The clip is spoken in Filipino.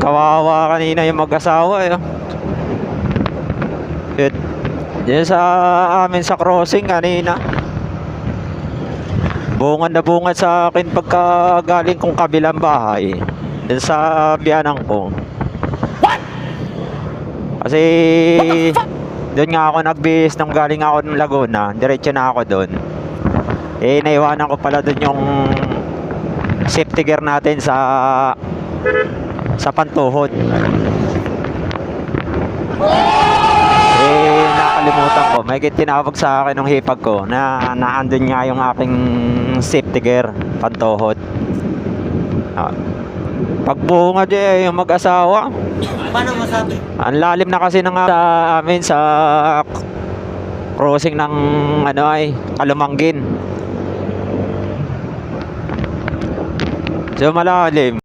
Kawawa kanina yung mag-asawa eh. Yan sa amin sa crossing kanina. Bungad na bungad sa akin pagka galing kong kabilang bahay. Yan sa biyanan ko. Kasi doon nga ako nagbihis nung galing ako ng Laguna. Diretso na ako doon. Eh naiwanan ko pala doon yung safety gear natin sa pantuhod. Eh nakalimutan ko. May tinawag sa akin ng hipag ko na naandun nga yung aking safety gear pantuhod. Pagbungad eh yung mag-asawa. Paano masabi? Ang lalim na kasi ng sa amin sa crossing ng ano ay Kalumanggin. So malalim.